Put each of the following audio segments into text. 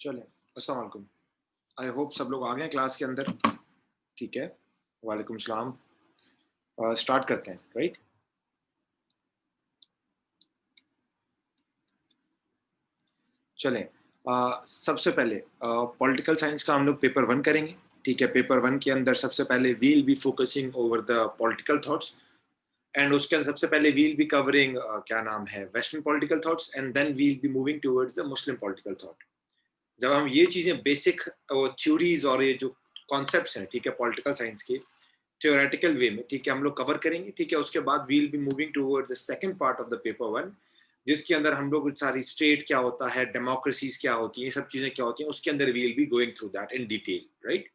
चलें, अस्सलाम वालेकुम। आई होप सब लोग आ गए हैं क्लास के अंदर। ठीक है, वालेकुम सलाम। स्टार्ट करते हैं, राइट? चलें, सबसे पहले पॉलिटिकल साइंस का हम लोग पेपर 1 करेंगे। ठीक है, पेपर 1 के अंदर सबसे पहले we will be focusing over the political thoughts and उसके अंदर सबसे पहले वी विल बी कवरिंग क्या नाम है, western political thoughts and then we will be moving towards the Muslim political thought. जब हम ये चीज़ें बेसिक थ्योरीज़ और ये जो कॉन्सेप्ट्स हैं, ठीक है, पॉलिटिकल साइंस के थ्योरेटिकल वे में, ठीक है, हम लोग कवर करेंगे। ठीक है, उसके बाद we will be moving towards the second part of the paper 1, जिसके अंदर हम लोग सारी स्टेट क्या होता है, डेमोक्रेसीज क्या होती हैं, ये सब चीजें क्या होती हैं, उसके अंदर we will be going through that in detail, right?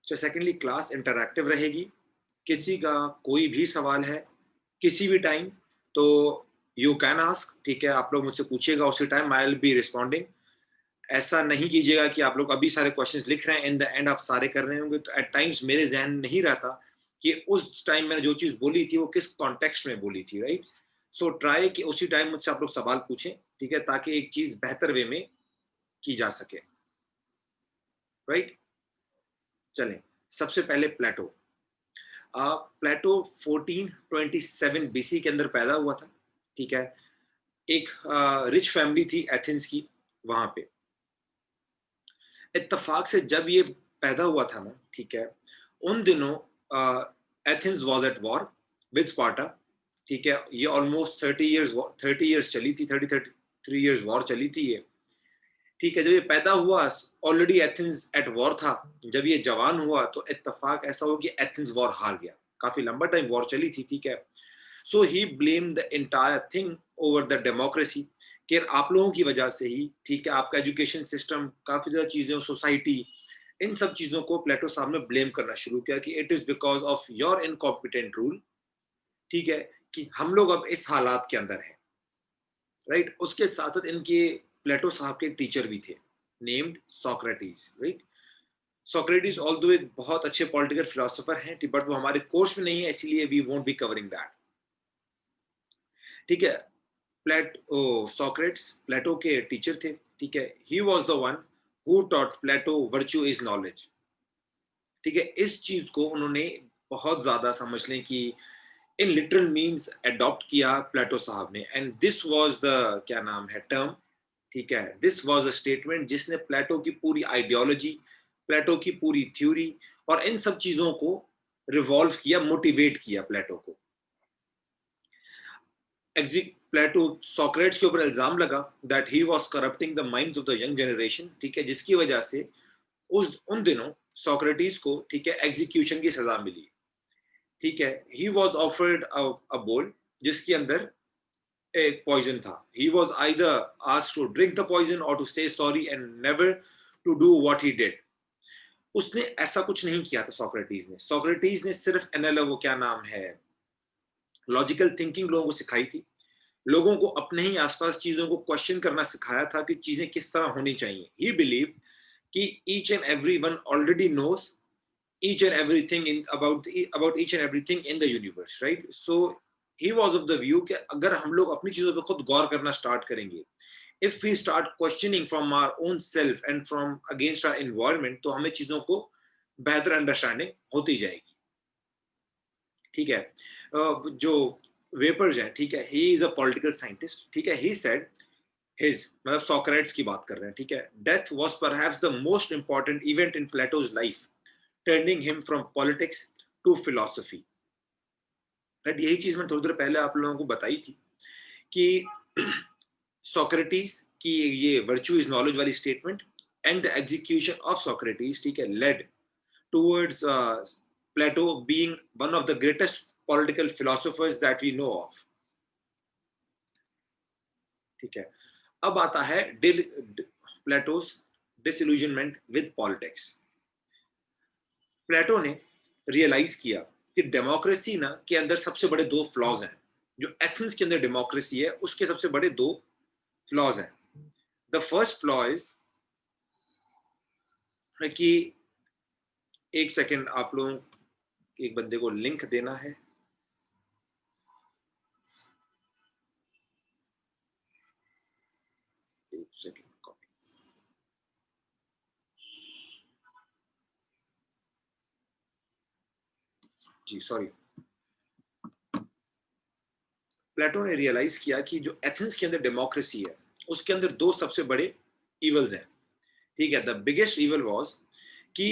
तो सेकेंडली क्लास इंटरैक्टिव रहेगी। किसी का कोई भी सवाल है किसी भी टाइम तो यू कैन आस्क। ठीक है, आप लोग मुझसे पूछिएगा उसी time, I will be responding. ऐसा नहीं कीजिएगा कि आप लोग अभी सारे क्वेश्चंस लिख रहे हैं, इन द एंड आप सारे कर रहे होंगे, तो एट टाइम्स मेरे जहन नहीं रहता कि उस टाइम मैंने जो चीज बोली थी वो किस कॉन्टेक्स्ट में बोली थी, राइट? सो ट्राई कि उसी टाइम मुझसे आप लोग सवाल पूछें, ठीक है, ताकि एक चीज बेहतर वे में की जा सके, राइट? चलें, सबसे पहले प्लेटो। प्लेटो 1427 बीसी के अंदर पैदा हुआ था। ठीक है, एक रिच फैमिली थी एथेंस की वहां पे। इत्तेफाक से जब ये पैदा हुआ था ना, ठीक है, उन दिनों Athens was at war with Sparta. ठीक है, ये ऑलमोस्ट 30 इयर्स चली थी, 33 इयर्स वॉर चली थी ये। ठीक है, जब ये पैदा हुआ ऑलरेडी एथेंस एट वॉर था। जब ये जवान हुआ तो इत्तेफाक ऐसा हो कि एथेंस वॉर हार गया। काफी लंबा टाइम वॉर चली थी, ठीक है। So he blame the entire thing over the democracy, कि आप लोगों की वजह से ही, ठीक है, आपका एजुकेशन सिस्टम, काफी ज्यादा चीजें, सोसाइटी, इन सब चीजों को प्लेटो साहब ने ब्लेम करना शुरू किया कि it is because of your incompetent rule. ठीक है, कि हम लोग अब इस हालात के अंदर हैं, राइट? उसके साथ साथ इनके प्लेटो साहब के टीचर भी थे named Socrates, right? Socrates although एक बहुत अच्छे पॉलिटिकल फिलोसोफर हैं, बट वो हमारे कोर्स में नहीं है, इसीलिए we won't be covering that. ठीक है, सोक्रेट्स प्लेटो के टीचर थे। ठीक है, he was the one who taught Plato virtue is knowledge. ठीक है, इस चीज को उन्होंने बहुत ज्यादा समझ लें कि इन लिटरल मीन्स अडॉप्ट किया प्लेटो साहब ने, एंड दिस वाज द क्या नाम है टर्म, ठीक है, दिस वाज अ स्टेटमेंट जिसने प्लेटो की पूरी आइडियोलॉजी, प्लेटो की पूरी थ्योरी और इन सब चीजों को रिवॉल्व किया, मोटिवेट किया प्लेटो को। प्लेटो सोक्रेट्स के ऊपर इल्जाम लगा that he was corrupting the minds of the young generation. ठीक है, जिसकी वजह से उन दिनों सोक्रेटिस को, ठीक है, एग्जीक्यूशन की सजा मिली। ठीक है, ही वाज ऑफर्ड अ बोल जिसके अंदर एक पॉइजन था। He was either asked to drink the poison और to say sorry and never to do what he did. उसने ऐसा कुछ नहीं किया था सोक्रेटिस ने। सोक्रेटिस ने सिर्फ एनएलओ, वो क्या नाम है, लॉजिकल थिंकिंग लोगों को सिखाई थी। लोगों को अपने ही आसपास चीजों को क्वेश्चन करना सिखाया था कि चीजें किस तरह होनी चाहिए। ही बिलीव कि each and every one already knows each and everything in about each and everything in the universe, right? So he was of the view कि अगर हम लोग अपनी चीजों पे खुद गौर करना स्टार्ट करेंगे, if we start questioning from our own self and from against our environment, तो हमें चीजों को बेहतर अंडरस्टैंडिंग होती जाएगी। ठीक है, जो वेपर्स हैं, ठीक है, he is a political scientist. ठीक है, ही सेड हिज, मतलब सोक्रेट्स की बात कर रहे हैं, ठीक है, death was perhaps the most important event in Plato's life, turning him from politics to philosophy. Right, यही चीज मैंने थोड़ी देर पहले आप लोगों को बताई थी कि सोक्रेटिस की ये वर्च्यू इज नॉलेज वाली statement and the execution of Socrates, ठीक है, led towards Plato being one of the greatest political philosophers that we know of. ठीक है, अब आता है Plato's disillusionment with politics. Plato ने रियलाइज किया कि डेमोक्रेसी ना के अंदर सबसे बड़े दो फ्लॉज हैं। जो एथेंस के अंदर डेमोक्रेसी है उसके सबसे बड़े दो फ्लॉज हैं। द फर्स्ट फ्लॉ इज कि, एक सेकेंड, आप लोगों एक बंदे को लिंक देना है। Second copy. जी सॉरी, प्लेटो ने रियलाइज किया कि जो एथेंस के अंदर डेमोक्रेसी है उसके अंदर दो सबसे बड़े इवल्स हैं, ठीक है। द बिगेस्ट इवल वाज कि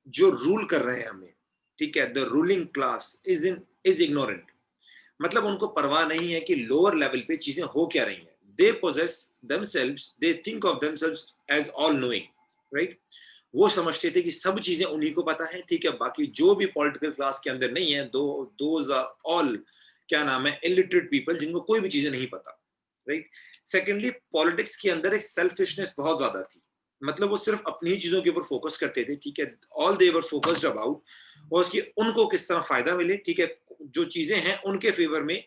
जो रूल कर रहे हैं हमें, ठीक है, the ruling class is ignorant, मतलब उनको परवाह नहीं है कि लोअर लेवल पे चीजें हो क्या रही हैं। They pose themselves, they think of themselves as all knowing, right. वो समझते थे कि सब चीजें उन्हीं को पता है, ठीक है, बाकी जो भी पॉलिटिकल क्लास के अंदर नहीं है, दोज आर ऑल क्या नाम है, इलिटरेट पीपल, जिनको कोई भी चीजें नहीं पता, राइट। सेकेंडली, पॉलिटिक्स के अंदर एक सेल्फिशनेस बहुत ज्यादा थी, मतलब वो सिर्फ अपनी ही चीजों के ऊपर फोकस करते थे, ठीक है। All they were focused about और उसकी उनको किस तरह फायदा मिले, ठीक है, जो चीजें हैं उनके फेवर में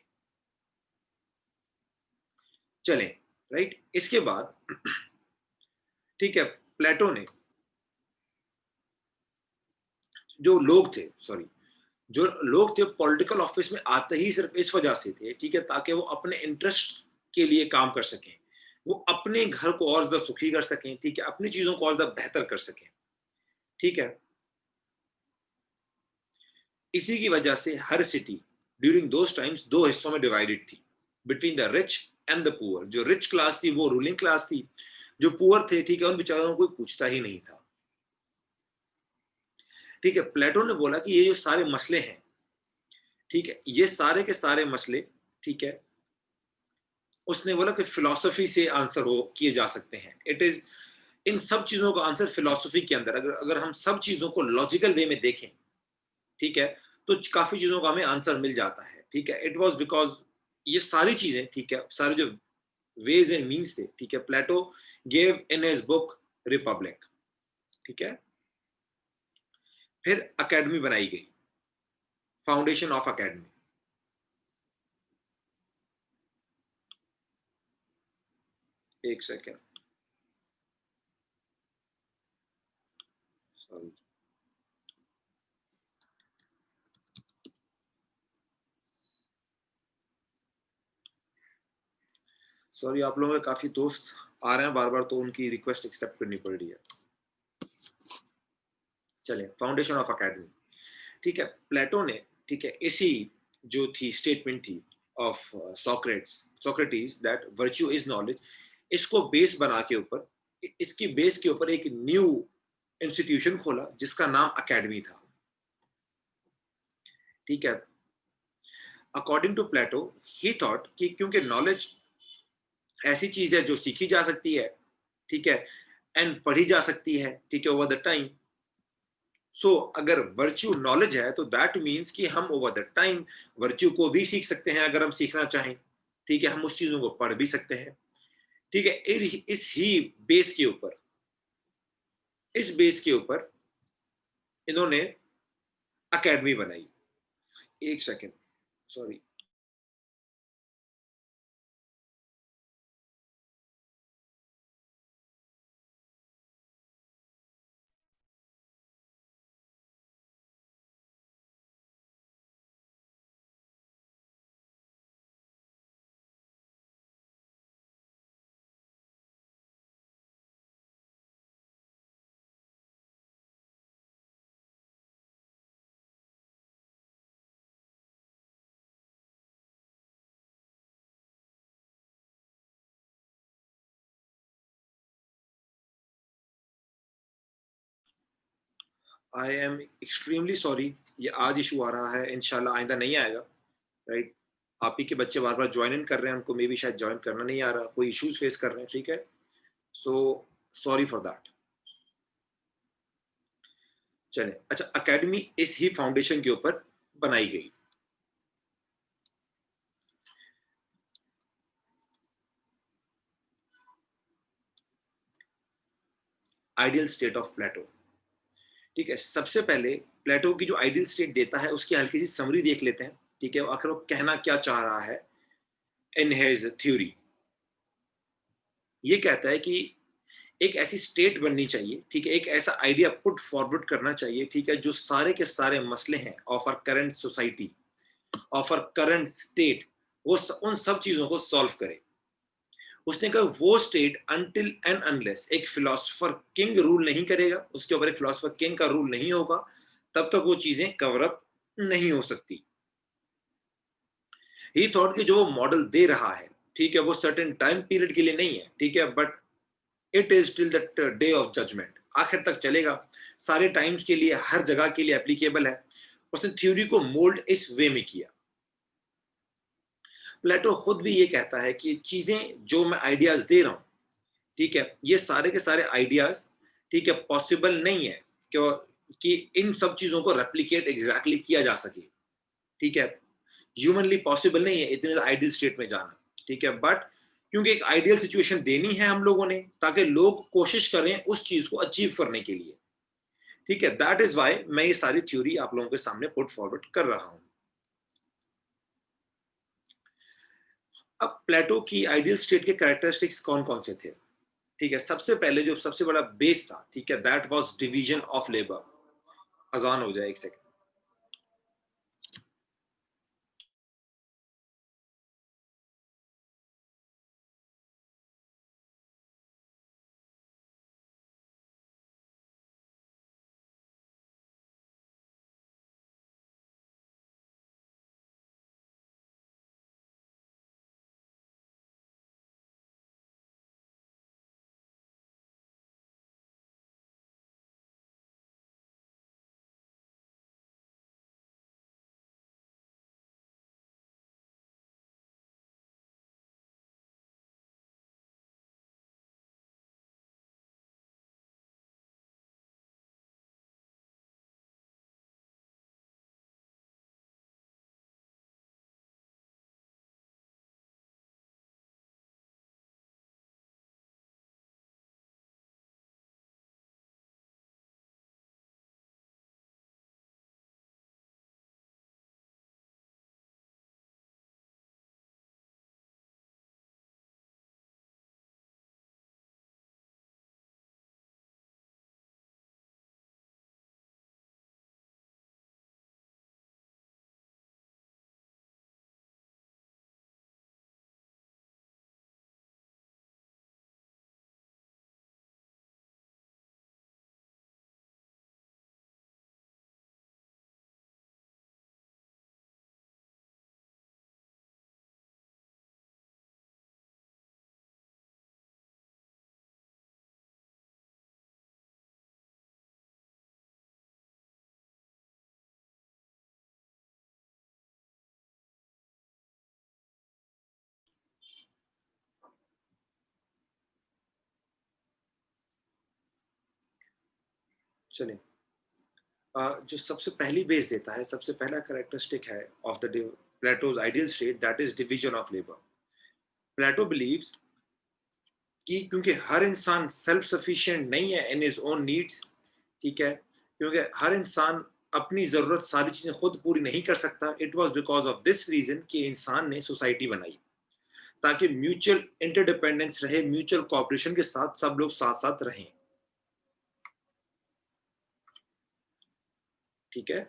चलें, राइट। इसके बाद ठीक है, प्लेटो ने जो लोग थे, सॉरी, जो लोग थे पॉलिटिकल ऑफिस में आते ही सिर्फ इस वजह से थे, ठीक है, ताकि वो अपने इंटरेस्ट के लिए काम कर सकें, वो अपने घर को और ज्यादा सुखी कर सकें, ठीक है, अपनी चीजों को और ज्यादा बेहतर कर सकें, ठीक है। इसी की वजह से हर सिटी ड्यूरिंग दोस टाइम्स दो हिस्सों में डिवाइडेड थी, between the rich and the poor. जो रिच क्लास थी वो रूलिंग क्लास थी, जो पुअर थे, ठीक है, उन बेचारों को कोई पूछता ही नहीं था, ठीक है। प्लेटो ने बोला कि ये जो सारे मसले हैं, ठीक है, ये सारे के सारे मसले, ठीक है, उसने बोला कि फिलॉसफी से आंसर हो किए जा सकते हैं। इट इज, इन सब चीजों का आंसर फिलॉसफी के अंदर, अगर अगर हम सब चीजों को लॉजिकल वे में देखें, ठीक है, तो काफी चीजों का हमें आंसर मिल जाता है, ठीक है। इट वाज बिकॉज ये सारी चीजें, ठीक है, सारे जो वेज एंड मीन्स थे, ठीक है, Plato gave in his book Republic, ठीक है। फिर अकेडमी बनाई गई, फाउंडेशन ऑफ अकेडमी। एक सेकेंड, सॉरी, सॉरी, आप लोगों के काफी दोस्त आ रहे हैं बार बार, तो उनकी रिक्वेस्ट एक्सेप्ट करनी पड़ रही है। चले, फाउंडेशन ऑफ अकेडमी, ठीक है। प्लेटो ने, ठीक है, इसी जो थी स्टेटमेंट थी of Socrates that virtue is knowledge, इसको बेस बना के ऊपर, इसकी बेस के ऊपर एक न्यू इंस्टीट्यूशन खोला जिसका नाम अकेडमी था, ठीक है। According to Plato, he thought कि क्योंकि नॉलेज ऐसी चीज है जो सीखी जा सकती है, ठीक है, एंड पढ़ी जा सकती है, ठीक है, ओवर द टाइम। सो अगर वर्च्यू नॉलेज है तो दैट मीन्स कि हम ओवर द टाइम वर्च्यू को भी सीख सकते हैं अगर हम सीखना चाहें, ठीक है, हम उस चीजों को पढ़ भी सकते हैं, ठीक है। इस ही बेस के ऊपर, इस बेस के ऊपर इन्होंने अकेडमी बनाई। एक second, sorry, I am extremely sorry, ये आज इशू आ रहा है, इंशाल्लाह आइंदा नहीं आएगा, राइट। आप ही के बच्चे बार बार ज्वाइन इन कर रहे हैं, उनको मे भी शायद ज्वाइन करना नहीं आ रहा, कोई इश्यूज फेस कर रहे हैं, ठीक है। So sorry for that. चले, अच्छा, अकेडमी इस ही फाउंडेशन के ऊपर बनाई गई। आइडियल स्टेट ऑफ प्लेटो, ठीक है। सबसे पहले प्लेटो की जो आइडियल स्टेट देता है उसकी हल्की सी समरी देख लेते हैं, ठीक है, आखिर वो कहना क्या चाह रहा है इन हिज थ्योरी। ये कहता है कि एक ऐसी स्टेट बननी चाहिए, ठीक है, एक ऐसा आइडिया पुट फॉरवर्ड करना चाहिए, ठीक है, जो सारे के सारे मसले हैं of our current society, of our current state, वो उन सब चीजों को सॉल्व करे। उसने कहा वो स्टेट अनटिल एंड अनलेस एक फिलोसफर किंग रूल नहीं करेगा, उसके ऊपर एक फिलोसफर किंग का रूल नहीं होगा, तब तक वो चीजें कवर अप नहीं हो सकती। ही थॉट कि जो वो मॉडल दे रहा है, ठीक है, वो सर्टेन टाइम पीरियड के लिए नहीं है, ठीक है, but it is till the day of judgement, आखिर तक चलेगा, सारे टाइम्स के लिए, हर जगह के लिए एप्लीकेबल है। उसने थ्योरी को मोल्ड इस वे में किया। प्लेटो खुद भी ये कहता है कि चीजें जो मैं आइडियाज दे रहा हूं, ठीक है, ये सारे के सारे आइडियाज, ठीक है, पॉसिबल नहीं है क्यों कि इन सब चीजों को रेप्लिकेट एग्जैक्टली किया जा सके, ठीक है, ह्यूमनली पॉसिबल नहीं है इतने आइडियल स्टेट में जाना, ठीक है, बट क्योंकि एक आइडियल सिचुएशन देनी है हम लोगों ने ताकि लोग कोशिश करें उस चीज को अचीव करने के लिए, ठीक है, दैट इज वाई मैं ये सारी थ्योरी आप लोगों के सामने पुट फॉरवर्ड कर रहा हूं। अब प्लेटो की आइडियल स्टेट के कैरेक्टरिस्टिक्स कौन कौन से थे, ठीक है, सबसे पहले जो सबसे बड़ा बेस था, ठीक है, that was division of labour. अजान हो जाए एक सेकंड। चलिए, जो सबसे पहली बेस देता है, सबसे पहला कैरेक्टरिस्टिक है of the Plato's ideal state, that is division of labour. Plato believes कि क्योंकि हर इंसान सेल्फ सफिशिएंट नहीं है इन हिज ओन नीड्स, ठीक है, क्योंकि हर इंसान अपनी जरूरत सारी चीजें खुद पूरी नहीं कर सकता, it was because of this reason कि इंसान ने सोसाइटी बनाई ताकि म्यूचुअल इंटरडिपेंडेंस रहे, म्यूचुअल कोऑपरेशन के साथ सब लोग साथ साथ रहें, ठीक है।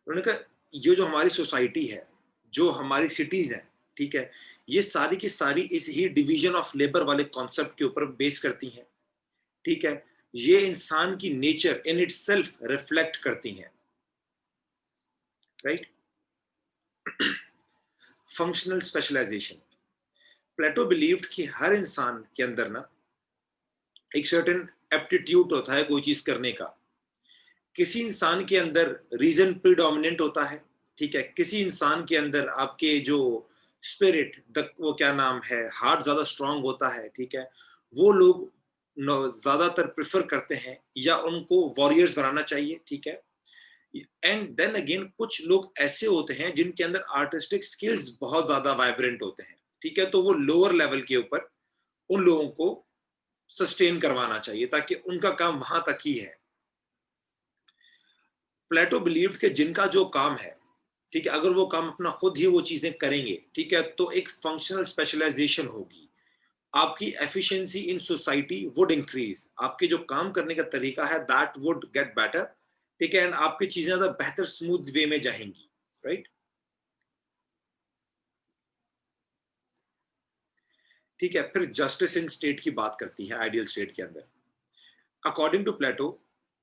उन्होंने कहा ये जो हमारी सोसाइटी है, जो हमारी सिटीज हैं, ठीक है, ये सारी की सारी इस ही डिवीजन ऑफ लेबर वाले कॉन्सेप्ट के ऊपर बेस करती हैं, ठीक है, ये इंसान की nature in it self reflect करती हैं, राइट। फंक्शनल स्पेशलाइजेशन, प्लेटो बिलीव्ड कि हर इंसान के अंदर ना एक सर्टेन एप्टीट्यूड होता है कोई चीज करने का। किसी इंसान के अंदर रीजन प्रीडोमिनेंट होता है, ठीक है, किसी इंसान के अंदर आपके जो स्पिरिट वो क्या नाम है, हार्ट ज्यादा स्ट्रांग होता है, ठीक है, वो लोग ज्यादातर प्रेफर करते हैं या उनको वॉरियर्स बनाना चाहिए, ठीक है। एंड देन अगेन कुछ लोग ऐसे होते हैं जिनके अंदर आर्टिस्टिक स्किल्स बहुत ज्यादा वाइब्रेंट होते हैं, ठीक है, तो वो लोअर लेवल के ऊपर उन लोगों को सस्टेन करवाना चाहिए ताकि उनका काम वहां तक ही है। प्लेटो बिलीव कि जिनका जो काम है, ठीक है, अगर वो काम अपना खुद ही वो चीजें करेंगे, ठीक है, तो एक फंक्शनल स्पेशलाइजेशन होगी, आपकी efficiency in society would increase, आपके जो काम करने का तरीका है दैट वुड गेट बेटर, ठीक है, एंड आपकी चीजें ज्यादा बेहतर स्मूथ वे में जाएंगी, राइट। ठीक है, फिर जस्टिस इन स्टेट की बात करती है आइडियल स्टेट के अंदर। अकॉर्डिंग टू प्लेटो,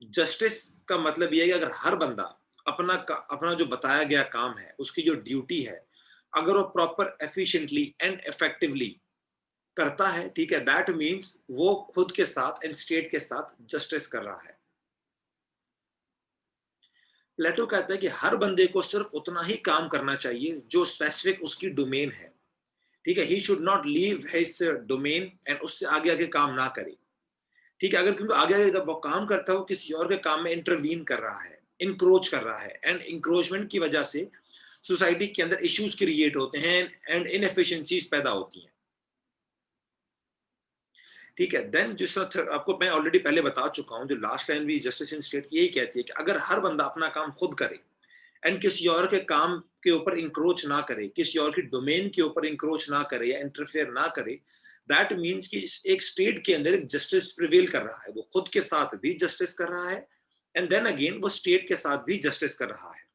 जस्टिस का मतलब यह है कि अगर हर बंदा अपना जो बताया गया काम है, उसकी जो ड्यूटी है, अगर वो प्रॉपर एफिशिएंटली एंड इफेक्टिवली करता है, ठीक है, दैट मीन्स वो खुद के साथ एंड स्टेट के साथ जस्टिस कर रहा है। प्लेटो कहता है कि हर बंदे को सिर्फ उतना ही काम करना चाहिए जो स्पेसिफिक उसकी डोमेन है, ठीक है। He should not leave his domain and उससे आगे आगे काम ना करे, ठीक है। अगर क्योंकि आगे आगे जब वो काम करता है, वो किसी और के काम में इंटरवीन कर रहा है, इंक्रोच कर रहा है, एंड इंक्रोचमेंट की वजह से सोसाइटी के अंदर इश्यूज क्रिएट होते हैं एंड इनएफिशिएंसीज पैदा होती हैं, ठीक है। देन जिस तरह आपको मैं ऑलरेडी पहले बता चुका हूं, जो लास्ट लाइन भी जस्टिस इन स्टेट की यही कहती है कि अगर हर बंदा अपना काम खुद करे एंड किसी और के काम के ऊपर इंक्रोच ना करे, किसी और की डोमेन के ऊपर इंक्रोच ना करे या इंटरफेयर ना करे, दैट मीन्स कि एक स्टेट के अंदर एक जस्टिस प्रिवेल कर रहा है, वो खुद के साथ भी जस्टिस कर रहा है एंड देन अगेन वो स्टेट के साथ भी जस्टिस कर रहा है।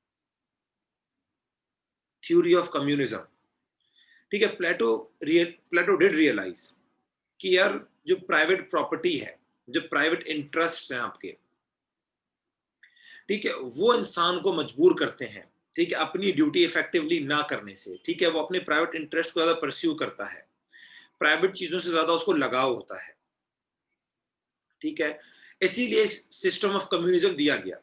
थ्योरी ऑफ कम्युनिज्म, ठीक है। प्लेटो डिड रियलाइज कि यार जो प्राइवेट प्रॉपर्टी है, जो प्राइवेट इंटरेस्ट हैं आपके, ठीक है, वो इंसान को मजबूर करते हैं, ठीक है, अपनी ड्यूटी इफेक्टिवली ना करने से, ठीक है। वो अपने प्राइवेट इंटरेस्ट को ज्यादा परस्यू करता है, प्राइवेट चीजों से ज्यादा उसको लगाव होता है, ठीक है। इसीलिए सिस्टम ऑफ कम्युनिज्म दिया गया,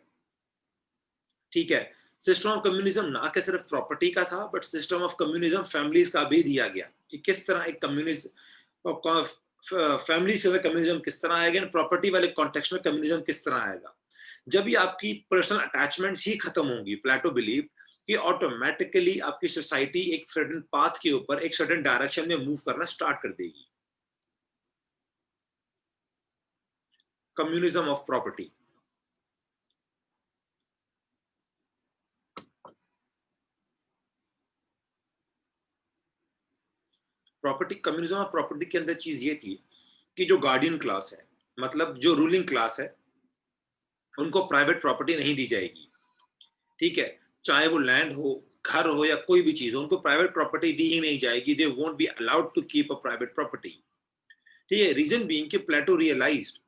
ठीक है। सिस्टम ऑफ कम्युनिज्म ना कि सिर्फ प्रॉपर्टी का था, but system of communism families का भी दिया गया कि किस तरह एक कम्युनिज्म, फैमिली के अंदर कम्युनिज्म किस तरह आएगा, प्रॉपर्टी वाले कॉन्टेक्स्ट में कम्युनिज्म किस तरह आएगा। जब भी आपकी पर्सनल अटैचमेंट्स ही खत्म होंगी, प्लेटो बिलीव कि ऑटोमेटिकली आपकी सोसाइटी एक सर्टेन पाथ के ऊपर एक सर्टेन डायरेक्शन में मूव करना स्टार्ट कर देगी। Communism of property, property communism of property के अंदर चीज ये थी कि जो गार्डियन क्लास है, मतलब जो रूलिंग क्लास है, उनको प्राइवेट प्रॉपर्टी नहीं दी जाएगी, ठीक है। चाहे वो लैंड हो, घर हो या कोई भी चीज हो, उनको प्राइवेट प्रॉपर्टी दी ही नहीं जाएगी। They won't be allowed to keep a private property, ठीक है। रीजन बीइंग कि प्लेटो रियलाइज्ड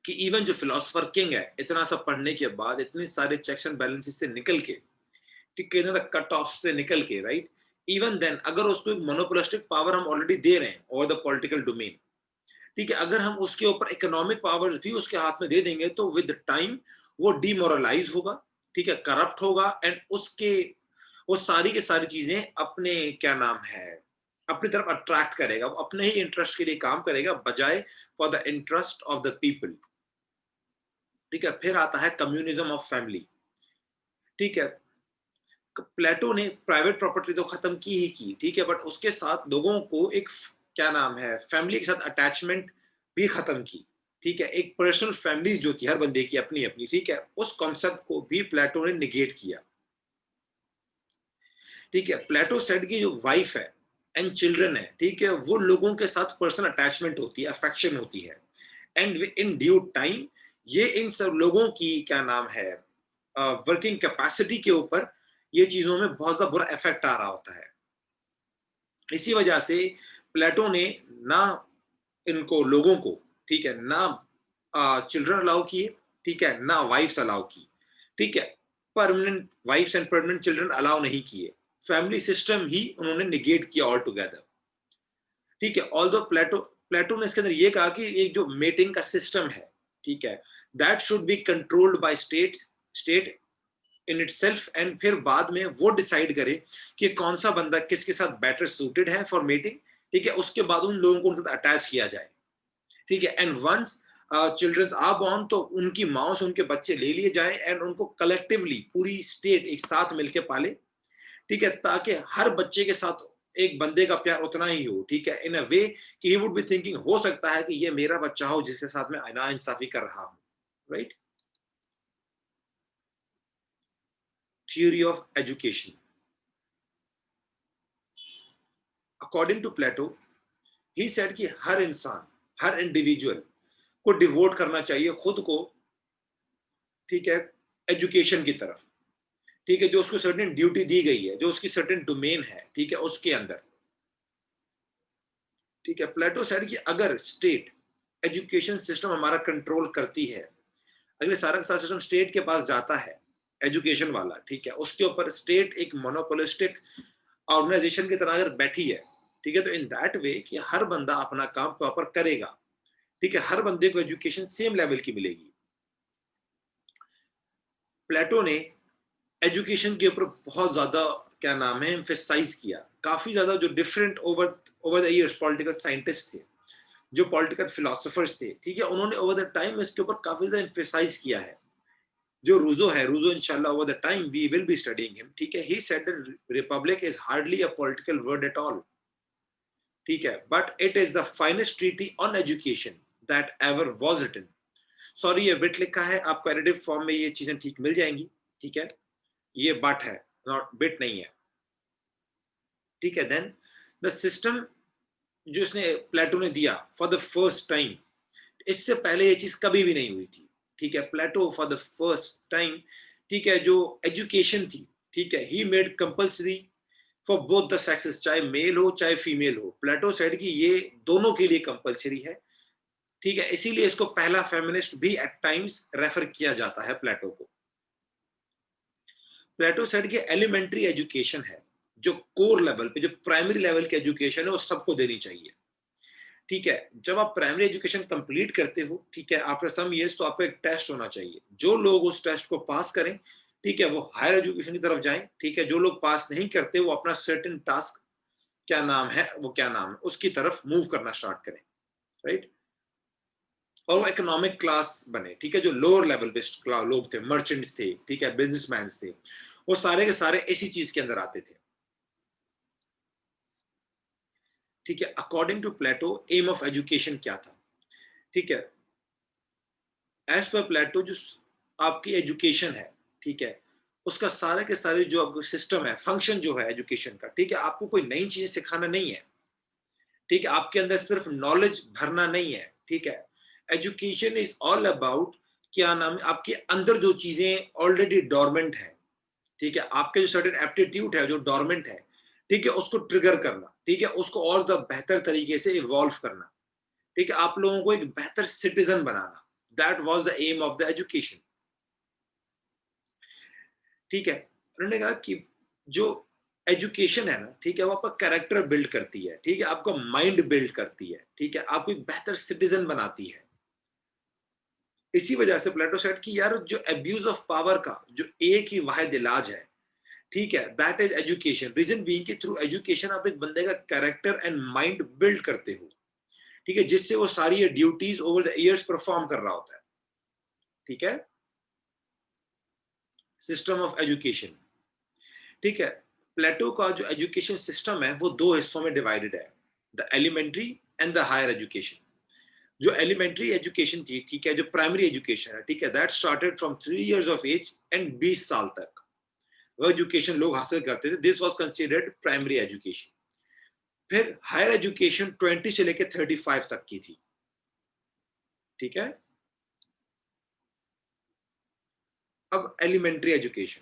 कि इवन जो फिलोसोफर किंग है, इतना सब पढ़ने के बाद, इतने सारे चेक्स एंड बैलेंसेस से निकल के, ठीक है, कट ऑफ से निकल के, राइट, इवन देन अगर उसको एक मोनोपोलिस्टिक पावर हम ऑलरेडी दे रहे हैं ओवर द पॉलिटिकल डोमेन, ठीक है, अगर हम उसके ऊपर इकोनॉमिक पावर भी उसके हाथ में दे देंगे, तो विद टाइम वो डीमोरलाइज होगा, ठीक है, करप्ट होगा एंड उसके वो सारी की सारी चीजें अपने क्या नाम है अपनी तरफ अट्रैक्ट करेगा, वो अपने ही इंटरेस्ट के लिए काम करेगा बजाय for the interest of the people, ठीक है। फिर आता है कम्युनिज्म ऑफ फैमिली, ठीक है। प्लेटो ने प्राइवेट प्रॉपर्टी तो खत्म की ही की, ठीक है, बट उसके साथ लोगों को एक क्या नाम है फैमिली के साथ अटैचमेंट भी खत्म की, ठीक है। एक पर्सनल फैमिली जो थी हर बंदे की अपनी अपनी, ठीक है, उस कॉन्सेप्ट को भी प्लेटो ने निगेट किया, ठीक है। प्लेटो सेड की जो वाइफ है एंड चिल्ड्रन है, ठीक है, वो लोगों के साथ पर्सनल अटैचमेंट होती है, अफेक्शन होती है, एंड इन ड्यू टाइम ये इन सब लोगों की क्या नाम है वर्किंग कैपेसिटी के ऊपर ये चीजों में बहुत ज्यादा बुरा इफेक्ट आ रहा होता है। इसी वजह से प्लेटो ने ना इनको लोगों को, ठीक है, ना चिल्ड्रन अलाउ किए, ठीक है, ना वाइफ्स अलाउ की, ठीक है, permanent wives and permanent children allow नहीं किए, फैमिली सिस्टम ही उन्होंने निगेट किया ऑल टुगेदर, ठीक है। ऑल्दो प्लेटो प्लेटो ने इसके अंदर ये कहा कि एक जो मेटिंग का सिस्टम है, ठीक है, that should be controlled by state in itself, and फिर बाद में वो डिसाइड करे कि कौन सा बंदा किसके साथ बेटर सूटेड है फॉर मीटिंग, ठीक है, उसके बाद उन लोगों को उनके साथ अटैच किया जाए, ठीक है। And once childrens are born, तो उनकी माओ से उनके बच्चे ले लिए जाए एंड उनको कलेक्टिवली पूरी स्टेट एक साथ मिलके पाले, ठीक है, ताकि हर बच्चे के साथ एक बंदे का प्यार उतना ही हो, ठीक है, इन अ वे कि ही वुड बी थिंकिंग हो सकता है कि ये मेरा बच्चा हो जिसके साथ मैं ना इंसाफी कर रहा हूं, right. Theory of education, according to Plato, he said कि हर इंसान, हर इंडिविजुअल को डिवोट करना चाहिए खुद को, ठीक है, एजुकेशन की तरफ, ठीक है, जो उसको सर्टेन ड्यूटी दी गई है, जो उसकी सर्टेन डोमेन है, ठीक है, उसके अंदर, ठीक है, प्लेटो सेड कि अगर स्टेट एजुकेशन सिस्टम हमारा कंट्रोल करती है, अगले सारा का सारा सिस्टम स्टेट के पास जाता है, एजुकेशन वाला, ठीक है, उसके ऊपर स्टेट एक मोनोपोलिस्टिक ऑर्गेनाइजेशन की तरह अगर बैठी है, ठीक है, तो इन दैट वे कि हर बंदा अपना काम प्रॉपर करेगा, ठीक है, हर बंदे को एजुकेशन सेम लेवल की मिलेगी। प्लेटो ने एजुकेशन के ऊपर बहुत ज्यादा क्या नाम है एम्फेसाइज किया, काफी ज्यादा जो different over over the years political scientist थे, जो पॉलिटिकल फिलोसोफर्स थे, ठीक है, उन्होंने ओवर द टाइम इसके ऊपर काफी ज्यादा एम्फेसाइज किया है। जो रूजो है, रूजो इंशाल्लाह over the time we will be studying him, ठीक है, he said that Republic is hardly a political word at all, ठीक है, but it is the finest treaty on education that ever was written. Sorry ये bit लिखा है, आपको additive form में ये चीजें ठीक मिल जाएंगी, ठीक है, ये बट है, नॉट बिट नहीं है, ठीक है। देन द सिस्टम जो इसने प्लेटो ने दिया फॉर द फर्स्ट टाइम, इससे पहले ये चीज कभी भी नहीं हुई थी, ठीक है, प्लेटो फॉर द फर्स्ट टाइम, ठीक है, जो एजुकेशन थी, ठीक है, he made compulsory for both the sexes, चाहे मेल हो चाहे फीमेल हो, प्लेटो सेड कि ये दोनों के लिए कंपल्सरी है, ठीक है, इसीलिए इसको पहला फेमिनिस्ट भी एट टाइम्स रेफर किया जाता है प्लेटो को। प्लेटो सेड कि एलिमेंट्री एजुकेशन है, जो कोर लेवल पे, जो प्राइमरी लेवल की एजुकेशन है, वो सबको देनी चाहिए, ठीक है। जब आप प्राइमरी एजुकेशन कंप्लीट करते हो, ठीक है, आफ्टर सम इयर्स, तो आपको एक टेस्ट होना चाहिए, जो लोग उस टेस्ट को पास करें, ठीक है, वो हायर एजुकेशन की तरफ जाएं, ठीक है, जो लोग पास नहीं करते वो अपना सर्टेन टास्क क्या नाम है, वो क्या नाम है, उसकी तरफ मूव करना स्टार्ट करें, राइट, और वो इकोनॉमिक क्लास बने, ठीक है, जो लोअर लेवल पे लोग थे, मर्चेंट्स थे, ठीक है, बिजनेसमैन थे, वो सारे के सारे इसी चीज के अंदर आते थे, ठीक है। According to Plato aim of education क्या था, ठीक है, एज पर प्लेटो जो आपकी एजुकेशन है, ठीक है, उसका सारे के सारे जो आपको सिस्टम है, फंक्शन जो है एजुकेशन का, ठीक है, आपको कोई नई चीजें सिखाना नहीं है, ठीक है, आपके अंदर सिर्फ नॉलेज भरना नहीं है, ठीक है, एजुकेशन इज ऑल अबाउट क्या नाम है, आपके अंदर जो चीजें ऑलरेडी डोरमेंट है, ठीक है, आपके जो सर्टेन एप्टीट्यूड है जो डोरमेंट है, ठीक है, उसको ट्रिगर करना, ठीक है, उसको और बेहतर तरीके से इवॉल्व करना, ठीक है, आप लोगों को एक बेहतर सिटीजन बनाना, that was the aim of the education, ठीक है। उन्होंने कहा कि जो एजुकेशन है ना, ठीक है, वो आपका कैरेक्टर बिल्ड करती है, ठीक है, आपका माइंड बिल्ड करती है, ठीक है, आपको एक बेहतर सिटीजन बनाती है। इसी वजह से प्लेटो सेड कि यार जो अब्यूज ऑफ पावर का जो एक ही वाहिद इलाज है, ठीक है, that is education, reason being कि थ्रू एजुकेशन आप एक बंदे का कैरेक्टर एंड माइंड बिल्ड करते हो, ठीक है, जिससे वो सारी duties over the years perform कर रहा होता है, ठीक है। सिस्टम ऑफ एजुकेशन, ठीक है, प्लेटो का जो एजुकेशन सिस्टम है वो दो हिस्सों में डिवाइडेड है, the elementary and the higher education. जो एलिमेंट्री एजुकेशन थी, ठीक है, जो प्राइमरी एजुकेशन है, ठीक है, that started from 3 years of age and 20 साल तक वो एजुकेशन लोग हासिल करते थे, this was considered primary education. फिर हायर एजुकेशन 20 से लेकर 35 तक की थी, ठीक है। अब एलिमेंट्री एजुकेशन,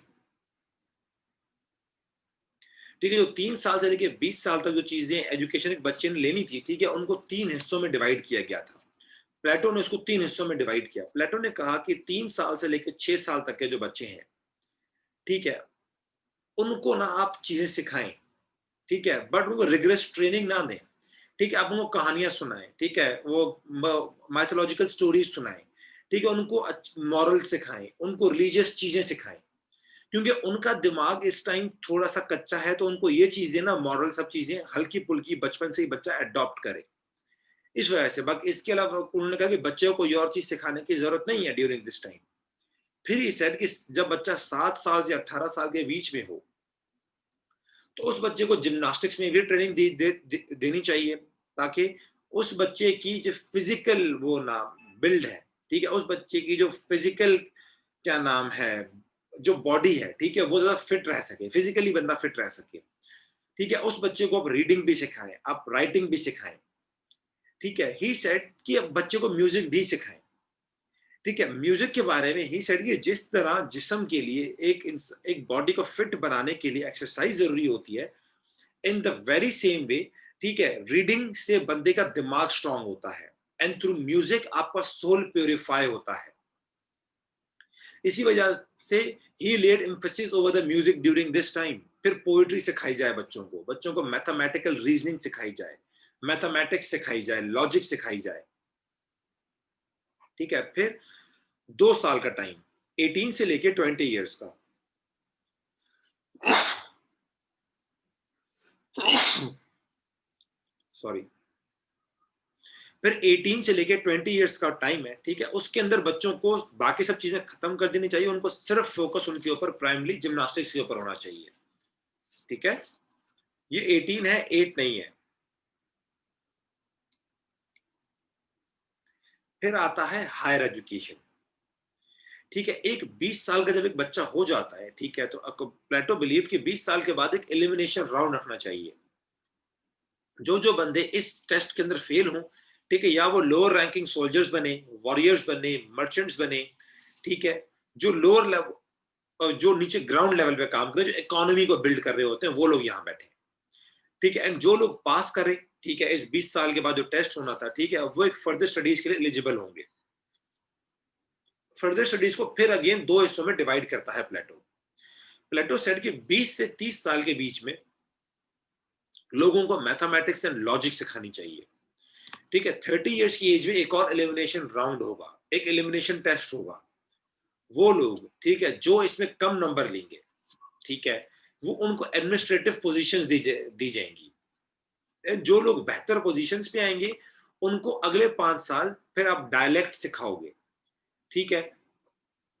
ठीक है, जो 3 साल से लेकर 20 साल तक जो चीजें एजुकेशन एक बच्चे ने लेनी थी, ठीक है, उनको 3 हिस्सों में डिवाइड किया गया था। प्लेटो ने उसको 3 हिस्सों में डिवाइड किया। प्लेटो ने कहा कि 3 साल से लेकर 6 साल तक के जो बच्चे हैं, ठीक है, उनको ना आप चीजें सिखाएं, ठीक है, बट उनको रिग्रेस ट्रेनिंग ना दें, ठीक है, आप उनको कहानियां सुनाएं, ठीक है, वो माइथोलॉजिकल स्टोरीज सुनाएं, ठीक है, उनको मॉरल सिखाएं, उनको रिलीजियस चीजें सिखाएं, क्योंकि उनका दिमाग इस टाइम थोड़ा सा कच्चा है, तो उनको ये चीजें ना, मॉरल सब चीजें हल्की फुल्की बचपन से ही बच्चा अडॉप्ट करे, इस वजह से। बाकी इसके अलावा उन्होंने कहा कि बच्चे को कोई और चीज सिखाने की जरूरत नहीं है ड्यूरिंग दिस टाइम। फिर ही सेड कि जब बच्चा 7 साल से 18 साल के बीच में हो, तो उस बच्चे को जिम्नास्टिक्स में भी ट्रेनिंग देनी चाहिए, ताकि उस बच्चे की जो फिजिकल वो ना बिल्ड है, ठीक है, उस बच्चे की जो फिजिकल क्या नाम है, जो बॉडी है, ठीक है, वो ज्यादा फिट रह सके, फिजिकली बंदा फिट रह सके, ठीक है। उस बच्चे को आप रीडिंग भी सिखाएं, आप राइटिंग भी सिखाएं, ठीक है। ही सेड कि अब बच्चे को म्यूजिक भी सिखाएं, ठीक है। म्यूजिक के बारे में ही सेड कि जिस तरह जिस्म के लिए एक बॉडी को फिट बनाने के लिए एक्सरसाइज जरूरी होती है, in the very same way, ठीक है, रीडिंग से बंदे का दिमाग स्ट्रांग होता है, एंड थ्रू म्यूजिक आपका सोल प्योरीफाई होता है। इसी वजह से ही laid emphasis over the music during this time. फिर पोएट्री सिखाई जाए बच्चों को मैथमेटिकल रीजनिंग सिखाई जाए, मैथमेटिक्स सिखाई जाए, लॉजिक सिखाई जाए। ठीक है, फिर 2 साल का टाइम, 18 से लेके 20 ईयर्स का। सॉरी, फिर 18 से लेके 20 ईयर्स का टाइम है। ठीक है, उसके अंदर बच्चों को बाकी सब चीजें खत्म कर देनी चाहिए, उनको सिर्फ फोकस उनके ऊपर प्राइमरी जिम्नास्टिक्स के ऊपर होना चाहिए। ठीक है, ये 18 है, 8 नहीं है। फिर आता है हायर एजुकेशन। ठीक है, एक 20 साल का जब एक बच्चा हो जाता है, ठीक है, तो प्लेटो बिलीव कि 20 साल के बाद एक एलिमिनेशन राउंड रखना चाहिए। जो जो बंदे इस टेस्ट के अंदर फेल हों, ठीक है, या वो लोअर रैंकिंग सोल्जर्स बने, वॉरियर्स बने, मर्चेंट्स बने, ठीक है, जो लोअर लेवल, जो नीचे ग्राउंड लेवल पे काम करे, जो इकोनॉमी को बिल्ड कर रहे होते हैं, वो लोग यहाँ बैठे। ठीक है, एंड जो लोग पास करें, ठीक है, इस 20 साल के बाद जो टेस्ट होना था, ठीक है, वो एक फर्दर स्टडीज के लिए एलिजिबल होंगे। फर्दर स्टडीज को फिर अगेन 2 हिस्सों में डिवाइड करता है प्लेटो। प्लेटो सेड कि 20 से 30 साल के बीच में लोगों को मैथमेटिक्स एंड लॉजिक सिखानी चाहिए। ठीक है, 30 इयर्स की एज में एक और एलिमिनेशन राउंड होगा, एक एलिमिनेशन टेस्ट होगा। वो लोग, ठीक है, जो इसमें कम नंबर लेंगे, ठीक है, वो उनको एडमिनिस्ट्रेटिव पोजीशंस दी जाएंगी। जो लोग बेहतर पोजीशंस पे आएंगे, उनको अगले 5 साल फिर आप डायलेक्ट सिखाओगे। ठीक है,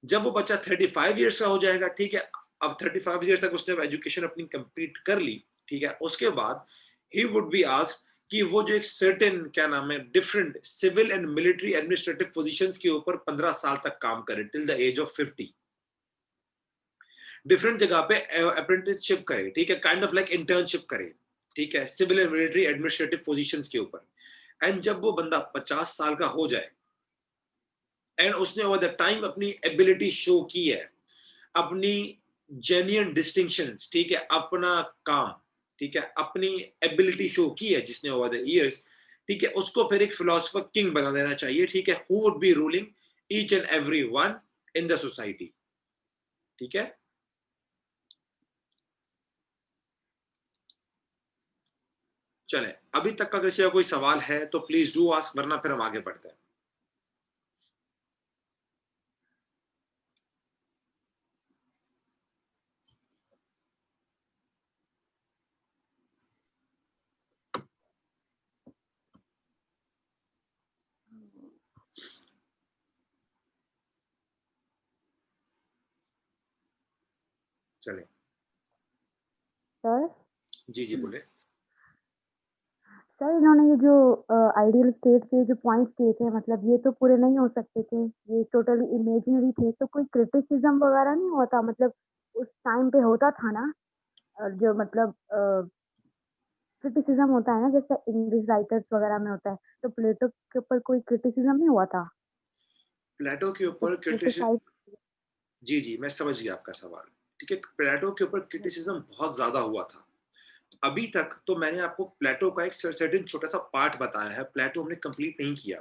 जब वो बच्चा 35 इयर्स का हो जाएगा, ठीक है, अब 35 इयर्स तक उसने एजुकेशन अपनी कंप्लीट कर ली, ठीक है, उसके बाद ही वुड बी आस्क्ड कि वो जो एक सर्टेन, क्या नाम है, different civil and military administrative positions के ऊपर 15 साल तक काम करे, till the age of 50। Different जगह पे अप्रेंटिसशिप करे, ठीक है, काइंड ऑफ लाइक इंटर्नशिप करे, ठीक है, civil and military administrative positions के ऊपर। एंड जब वो बंदा 50 साल का हो जाए, एंड उसने ओवर द टाइम अपनी एबिलिटी शो की है, अपनी जेन्युइन डिस्टिंक्शंस, ठीक है, अपना काम, ठीक है, अपनी एबिलिटी शो की है जिसने ओवर द इयर्स, ठीक है, उसको फिर एक फिलोसोफर किंग बना देना चाहिए। ठीक है, who would be ruling each and every one in the society. ठीक है, चले, अभी तक का किसी का कोई सवाल है तो प्लीज डू आस्क, वरना फिर हम आगे बढ़ते हैं। चले, सर जी जी बोले। सर इन्होंने ये जो आइडियल स्टेट के जो पॉइंट्स दिए थे, मतलब ये तो पूरे नहीं हो सकते थे, ये टोटली इमेजिनरी थे, तो कोई क्रिटिसिज्म वगैरह नहीं होता? मतलब उस टाइम पे होता था ना, जो मतलब क्रिटिसिज्म होता है ना, जैसे इंग्लिश राइटर्स वगैरह में होता है, तो प्लेटो के ऊपर कोई क्रिटिसिज्म नहीं हुआ था? प्लेटो के ऊपर क्रिटिसिज्म, क्रिटिसाइज? जी जी मैं समझ गया आपका सवाल। ठीक है, प्लेटो के ऊपर क्रिटिसिज्म बहुत ज्यादा हुआ था। अभी तक तो मैंने आपको प्लेटो का एक सर्टेन छोटा सा पार्ट बताया है, प्लेटो हमने कंप्लीट नहीं किया।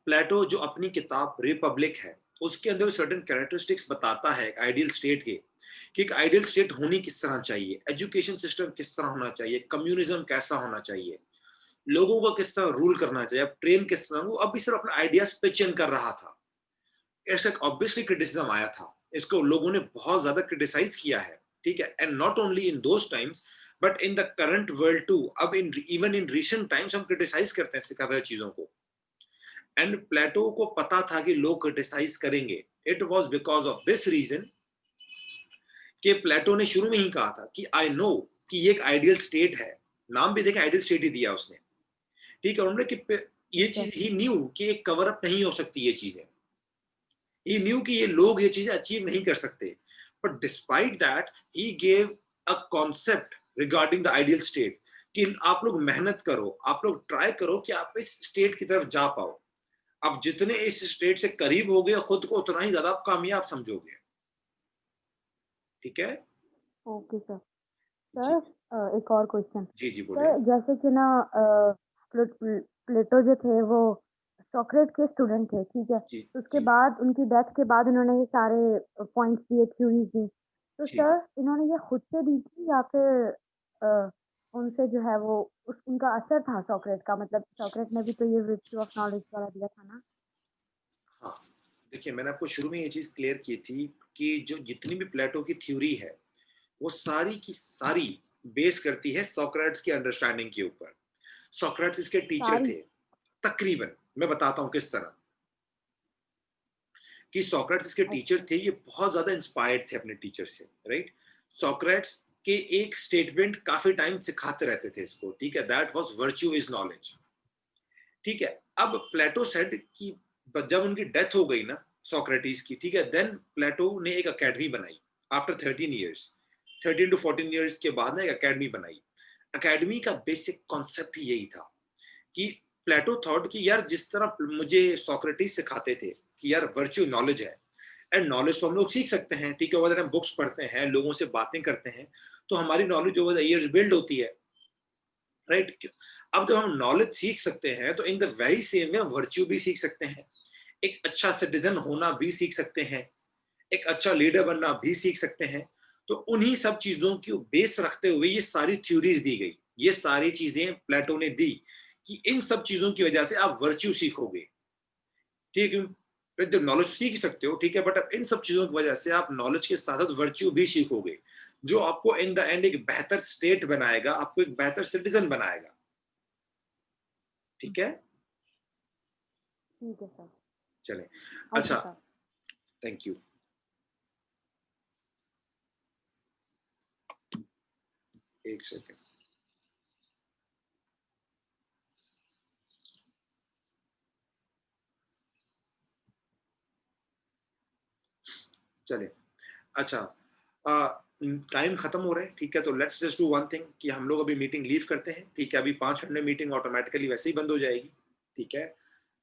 प्लेटो जो अपनी किताब रिपब्लिक है, उसके अंदर सर्टेन कैरेक्टरिस्टिक्स बताता है आइडियल स्टेट के, कि एक आइडियल स्टेट होनी किस तरह चाहिए, एजुकेशन सिस्टम किस तरह होना चाहिए, कम्युनिज्म कैसा होना चाहिए, लोगों को किस तरह रूल करना चाहिए, अब ट्रेन किस तरह, वो अभी सिर्फ अपना आइडियाज पिच इन कर रहा था। ऐसा ऑब्वियसली क्रिटिसिज्म आया था, इसको लोगों ने बहुत ज्यादा क्रिटिसाइज किया है। ठीक है, and not only in those times but in the current world too. अब in even in recent times हम क्रिटिसाइज करते हैं सिखा हुए चीजों को, एंड प्लेटो को पता था कि लोग क्रिटिसाइज करेंगे। It was because of this reason कि प्लेटो ने शुरू में ही कहा था कि आई नो कि ये एक आइडियल स्टेट है, नाम भी देखें आइडियल स्टेट ही दिया उसने। ठीक है, उन्होंने कि ये चीज ही न्यू कि एक कवर अप नहीं हो सकती ये चीजें, he knew कि ये लोग ये चीजें अचीव नहीं कर सकते, but despite that he gave a concept regarding the ideal state कि आप लोग मेहनत करो, आप लोग ट्राई करो कि आप इस स्टेट की तरफ जा पाओ। आप जितने इस स्टेट से करीब होगे खुद को, उतना ही ज्यादा आप कामयाब समझोगे। ठीक है, ओके सर। जी, सर एक और क्वेश्चन। जी, जी, बोलिए। सर जैसे कि ना प्लेटो जो थे वो सोक्रेट के स्टूडेंट थे, ठीक है? जी, तो उसके जी, बाद उनकी डेथ के बाद इन्होंने ये सारे पॉइंट्स दिए, थ्योरीज़ दी। तो जी, जी। सर इन्होंने ये खुद से दी थी या फिर अ, उनसे जो है वो उस उनका असर था सोक्रेट का, मतलब सोक्रेट ने भी तो ये वर्च्यू ऑफ नॉलेज वाला दिया था ना? हाँ, देखिए मैंने आपको शुरू में ये चीज़ क्लियर की थी कि जो जितनी भी प्लेटो की थ्योरी है, वो सारी की सारी बेस करती है सोक्रेट्स की अंडरस्टैंडिंग के ऊपर। सोक्रेट्स इसके टीचर सारी? थे, तकरीबन। मैं बताता हूँ किस तरह, कि सोक्रेट्स इसके टीचर अच्छा, थे, ये बहुत ज़्यादा इंस्पायर्ड थे अपने टीचर से, राइट? सोक्रेट्स के एक स्टेटमेंट काफ़ी टाइम सिखाते रहते थे इसको, ठीक है? That was virtue is knowledge. ठीक है। अब प्लेटो सेड कि जब उनकी डेथ हो गई ना सोक्रेटिस की, ठीक है, देन प्लेटो ने एक एकेडमी बनाई आफ्टर 13 इयर्स, 13 टू 14 इयर्स के बाद ना एक एकेडमी बनाई। एकेडमी का बेसिक कॉन्सेप्ट ही यही था कि प्लेटो थॉट कि यार जिस तरह मुझे सोक्रेटिस सिखाते थे कि यार वर्च्यू नॉलेज है, एंड नॉलेज तो हम लोग सीख सकते हैं, ठीक है, अगर हम बुक्स पढ़ते हैं, लोगों से बातें करते हैं, तो हमारी knowledge over the years build होती है, राइट? अब जब हम नॉलेज सीख सकते हैं तो in the very same way virtue भी सीख सकते हैं, एक अच्छा सिटीजन होना भी सीख सकते हैं, एक अच्छा लीडर बनना भी सीख सकते हैं। तो उन्हीं सब चीजों की बेस रखते हुए ये सारी थ्योरीज दी गई, ये सारी चीजें प्लेटो ने दी कि इन सब चीजों की वजह से आप वर्च्यू सीखोगे, ठीक है? फिर जब नॉलेज सीख सकते हो, ठीक है, बट अब इन सब चीजों की वजह से आप नॉलेज के साथ साथ वर्च्यू भी सीखोगे, जो आपको इन द एंड एक बेहतर स्टेट बनाएगा, आपको एक बेहतर सिटीजन बनाएगा। ठीक है? ठीक है सर। चलें। ओके अच्छा, सर। Thank you. एक सेकंड। चलें। अच्छा, टाइम खत्म हो रहा है, ठीक है, तो let's just do one thing कि हम लोग अभी मीटिंग लीव करते हैं, ठीक है? अभी 5 मिनट में मीटिंग ऑटोमेटिकली वैसे ही बंद हो जाएगी, ठीक है?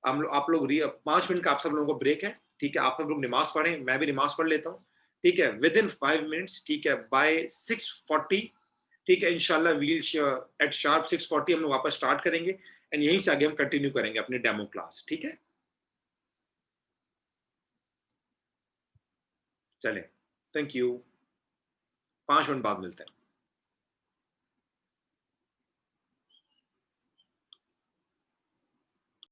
आप लोग 5 मिनट का आप सब लोगों को ब्रेक है, ठीक है? आप सब लोग नमाज़ पढ़ें, मैं भी नमाज़ पढ़ लेता हूँ, ठीक है? विदिन 5 मिनट्स, ठीक है, बाय 6:40, ठीक है, इंशाल्लाह वील एट शार्प 6:40 हम लोग वापस स्टार्ट करेंगे, एंड यहीं से आगे हम कंटिन्यू करेंगे अपनी डेमो क्लास, ठीक है? चलें, थैंक यू। 5 मिनट बाद मिलते हैं।